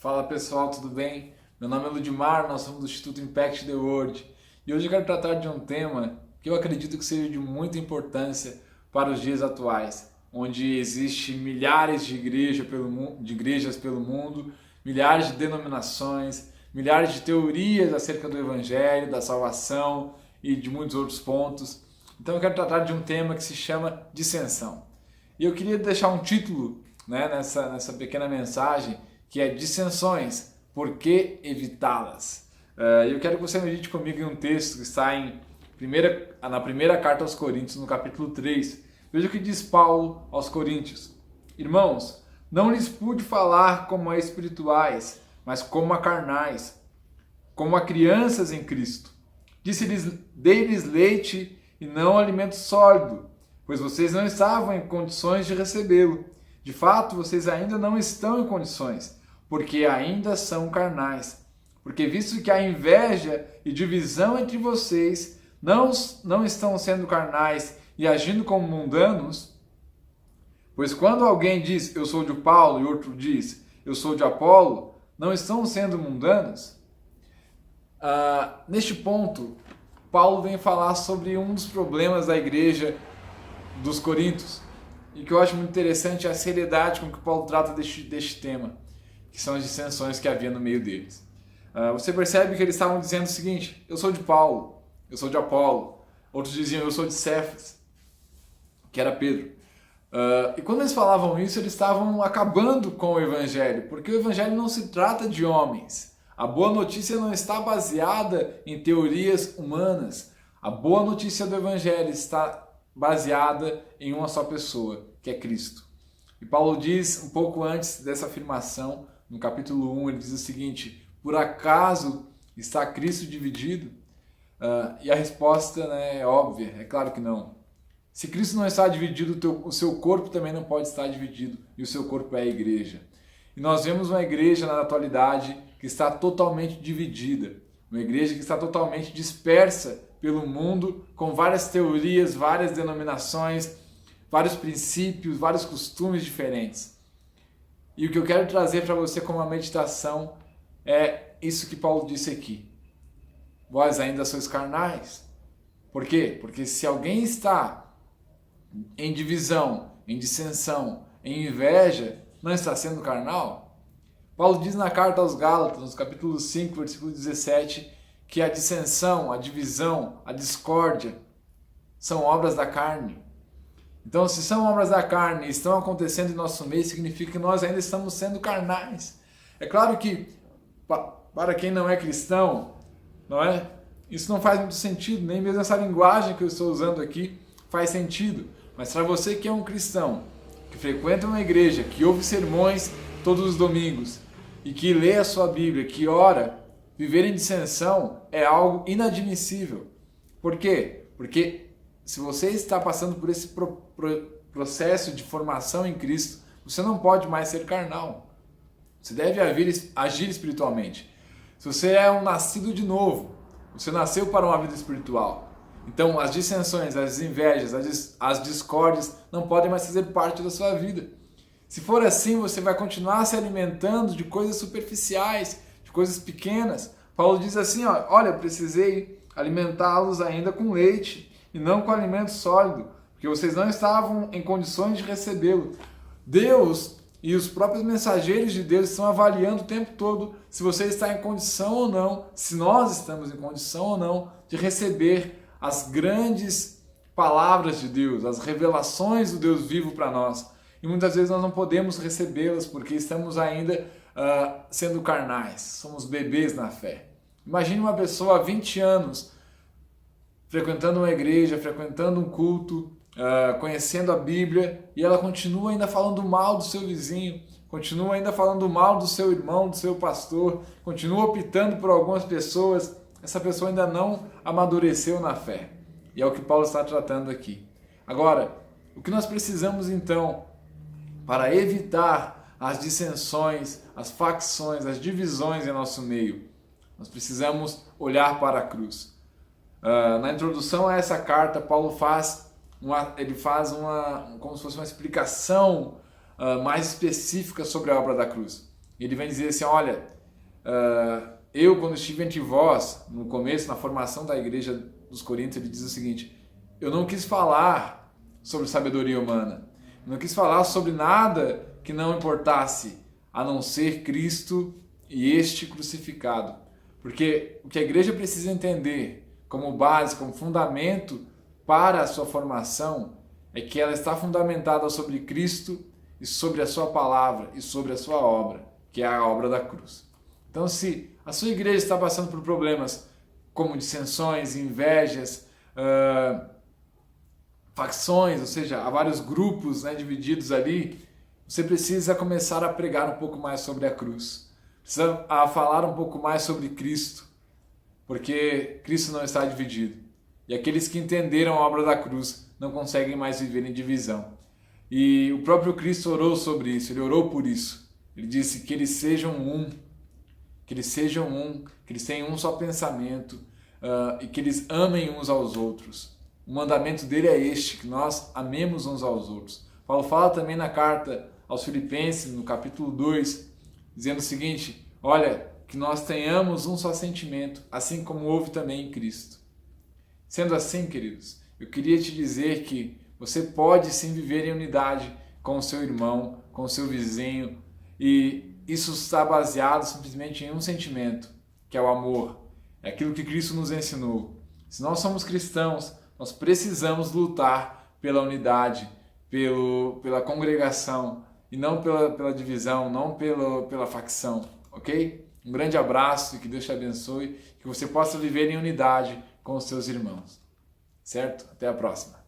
Fala pessoal, tudo bem? Meu nome é Ludmar, nós somos do Instituto Impact the World e hoje eu quero tratar de um tema que eu acredito que seja de muita importância para os dias atuais, onde existe milhares de igrejas pelo mundo, milhares de denominações, milhares de teorias acerca do Evangelho, da salvação e de muitos outros pontos. Então eu quero tratar de um tema que se chama dissensão. E eu queria deixar um título, nessa pequena mensagem, que é dissensões, por que evitá-las? Eu quero que você medite comigo em um texto que está na primeira carta aos Coríntios, no capítulo 3. Veja o que diz Paulo aos Coríntios. Irmãos, não lhes pude falar como a espirituais, mas como a carnais, como a crianças em Cristo. Dei-lhes leite e não alimento sólido, pois vocês não estavam em condições de recebê-lo. De fato, vocês ainda não estão em condições, porque ainda são carnais. Porque visto que há inveja e divisão entre vocês, não estão sendo carnais e agindo como mundanos, pois quando alguém diz, eu sou de Paulo, e outro diz, eu sou de Apolo, não estão sendo mundanos? Neste ponto, Paulo vem falar sobre um dos problemas da igreja dos Coríntios, e que eu acho muito interessante é a seriedade com que Paulo trata deste tema, que são as dissensões que havia no meio deles. Você percebe que eles estavam dizendo o seguinte, eu sou de Paulo, eu sou de Apolo, outros diziam eu sou de Cefas, que era Pedro. E quando eles falavam isso, eles estavam acabando com o Evangelho, porque o Evangelho não se trata de homens. A boa notícia não está baseada em teorias humanas. A boa notícia do Evangelho está baseada em uma só pessoa, que é Cristo. E Paulo diz, um pouco antes dessa afirmação, no capítulo 1, ele diz o seguinte, por acaso está Cristo dividido? E a resposta é óbvia, é claro que não. Se Cristo não está dividido, o seu corpo também não pode estar dividido, e o seu corpo é a igreja. E nós vemos uma igreja na atualidade que está totalmente dividida, uma igreja que está totalmente dispersa pelo mundo, com várias teorias, várias denominações, vários princípios, vários costumes diferentes. E o que eu quero trazer para você como uma meditação é isso que Paulo disse aqui. Vós ainda sois carnais. Por quê? Porque se alguém está em divisão, em dissensão, em inveja, não está sendo carnal? Paulo diz na carta aos Gálatas, no capítulo 5, versículo 17, que a dissensão, a divisão, a discórdia são obras da carne. Então, se são obras da carne e estão acontecendo em nosso meio, significa que nós ainda estamos sendo carnais. É claro que, para quem não é cristão, isso não faz muito sentido, nem mesmo essa linguagem que eu estou usando aqui faz sentido. Mas para você que é um cristão, que frequenta uma igreja, que ouve sermões todos os domingos e que lê a sua Bíblia, que ora, viver em dissensão é algo inadmissível. Por quê? Porque se você está passando por esse processo de formação em Cristo, você não pode mais ser carnal. Você deve agir espiritualmente. Se você é um nascido de novo, você nasceu para uma vida espiritual. Então as dissensões, as invejas, as discórdias não podem mais fazer parte da sua vida. Se for assim, você vai continuar se alimentando de coisas superficiais, de coisas pequenas. Paulo diz assim, olha, eu precisei alimentá-los ainda com leite e não com alimento sólido, porque vocês não estavam em condições de recebê-lo. Deus e os próprios mensageiros de Deus estão avaliando o tempo todo se você está em condição ou não, se nós estamos em condição ou não de receber as grandes palavras de Deus, as revelações do Deus vivo para nós. E muitas vezes nós não podemos recebê-las porque estamos ainda sendo carnais, somos bebês na fé. Imagine uma pessoa há 20 anos frequentando uma igreja, frequentando um culto, conhecendo a Bíblia, e ela continua ainda falando mal do seu vizinho, continua ainda falando mal do seu irmão, do seu pastor, continua optando por algumas pessoas. Essa pessoa ainda não amadureceu na fé. E é o que Paulo está tratando aqui. Agora, o que nós precisamos então para evitar as dissensões, as facções, as divisões em nosso meio? Nós precisamos olhar para a cruz. Na introdução a essa carta, Paulo faz como se fosse uma explicação mais específica sobre a obra da cruz. Ele vem dizer assim, olha, eu quando estive entre vós, no começo, na formação da igreja dos Coríntios, ele diz o seguinte, eu não quis falar sobre sabedoria humana, eu não quis falar sobre nada que não importasse, a não ser Cristo e este crucificado. Porque o que a igreja precisa entender como base, como fundamento para a sua formação, é que ela está fundamentada sobre Cristo e sobre a sua palavra e sobre a sua obra, que é a obra da cruz. Então, se a sua igreja está passando por problemas como dissensões, invejas, facções, ou seja, há vários grupos, né, divididos ali, você precisa começar a pregar um pouco mais sobre a cruz. Precisa falar um pouco mais sobre Cristo, porque Cristo não está dividido. E aqueles que entenderam a obra da cruz não conseguem mais viver em divisão. E o próprio Cristo orou sobre isso, ele orou por isso. Ele disse que eles sejam um, que eles tenham um só pensamento e que eles amem uns aos outros. O mandamento dele é este, que nós amemos uns aos outros. Paulo fala também na carta aos Filipenses, no capítulo 2, dizendo o seguinte, olha, que nós tenhamos um só sentimento, assim como houve também em Cristo. Sendo assim, queridos, eu queria te dizer que você pode sim viver em unidade com o seu irmão, com o seu vizinho, e isso está baseado simplesmente em um sentimento, que é o amor. É aquilo que Cristo nos ensinou. Se nós somos cristãos, nós precisamos lutar pela unidade, pela congregação, e não pela divisão, não pela facção, ok? Um grande abraço e que Deus te abençoe, que você possa viver em unidade com os seus irmãos, certo? Até a próxima.